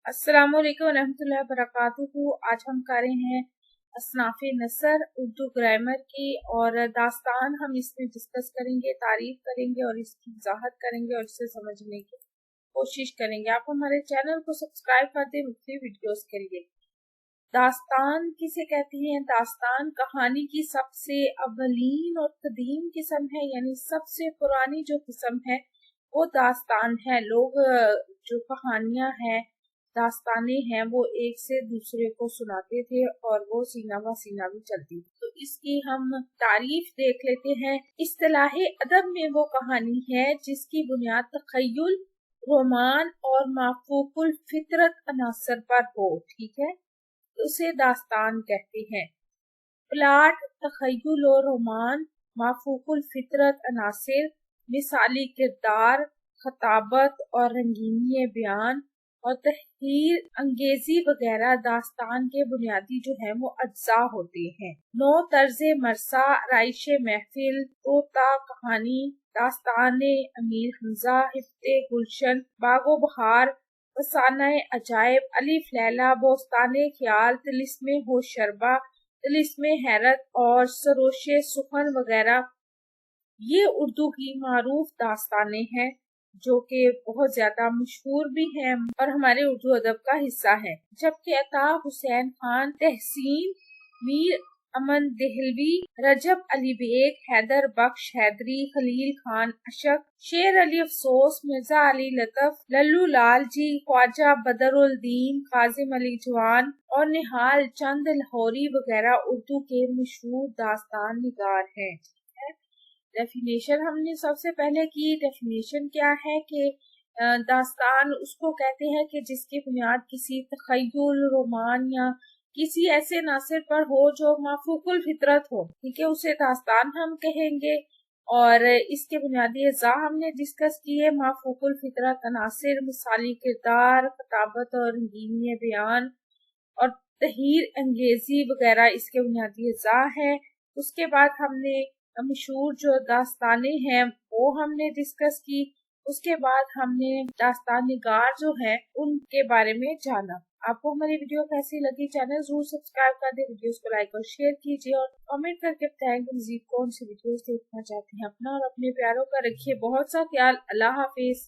अस्सलाम वालेकुम रहमतुल्लाहि व बरकातुहू। आज हम कर रहे हैं असनाफ़े नसर उर्दू ग्रामर की और दास्तान हम इसमें डिस्कस करेंगे, तारीफ करेंगे और इसकी वजाहत करेंगे और इसे समझने की कोशिश करेंगे। आप हमारे चैनल को सब्सक्राइब कर दें मुख्तलिफ वीडियोस के लिए। दास्तान किसे कहते हैं? दास्तान कहानी की सबसे अवलीन और कदीम किस्म है, यानी सबसे पुरानी जो किस्म है वो दास्तान है। लोग जो कहानियां हैं, दास्तानें हैं, वो एक से दूसरे को सुनाते थे और वो सीना ब सीना भी चलती थी। तो इसकी हम तारीफ देख लेते हैं। इस्तिलाहे अदब में वो कहानी है जिसकी बुनियाद तखय्युल, रोमान और माफूकुल फितरत अनासर पर हो। ठीक है, उसे दास्तान कहते हैं। प्लाट, तखय्युल और रोमान, माफूकुल फितरत अनासिर, मिसाली किरदार, खताबत और रंगीनी बयान और तहरीर अंगेजी वगैरह दास्तान के बुनियादी जो है वो अज्जा होते हैं। नौ तर्जे मरसा, राइश महफिल, तोता कहानी, दास्ताने अमीर हमजा, हिफ्ते गुलशन, बागो बहार, फसाना अजायब, अलिफ लैला, बोस्ताने ख्याल, तिलिस्मे होशरबा, तिलिस्मे हैरत और सरोशे सुखन वगैरह ये उर्दू की मारूफ दास्तानें हैं जो कि बहुत ज्यादा मशहूर भी हैं और हमारे उर्दू अदब का हिस्सा है। जबकि अता हुसैन खान, तहसीन, मीर अमन देहलवी, रजब अली बेग, हैदर बख्श हैदरी, खलील खान अशक, शेर अली अफसोस, मिर्जा अली लतफ, लल्लू लाल जी, ख्वाजा बदरुल दीन, काजिम अली जवान और निहाल चंद लाहौरी वगैरह उर्दू के मशहूर दास्तान निगार हैं। डेफिनेशन हमने सबसे पहले की। डेफिनेशन क्या है कि दास्तान उसको कहते हैं कि जिसकी बुनियाद किसी तखय्युल, रोमान या किसी ऐसे नासिर पर हो जो माफूकुल फितरत हो। ठीक है, उसे दास्तान हम कहेंगे। और इसके बुनियादी अज़ा हमने डिस्कस किए। माफूकुल फितरत अनासिर, मिसाली किरदार, खताबत और रंगीनी बयान और तहरीर अंगेजी वगैरह इसके बुनियादी अज़ा है। उसके बाद हमने मशहूर जो दास्तानें हैं वो हमने डिस्कस की। उसके बाद हमने दास्तान निगार जो है उनके बारे में जाना। आपको हमारी वीडियो कैसी लगी? चैनल जरूर सब्सक्राइब कर दे, वीडियोस को लाइक और शेयर कीजिए और कमेंट करके बताएं कि मज़ीद कौन सी वीडियोस देखना चाहते हैं। अपना और अपने प्यारों का रखिए बहुत सा ख्याल। अल्लाह हाफिज।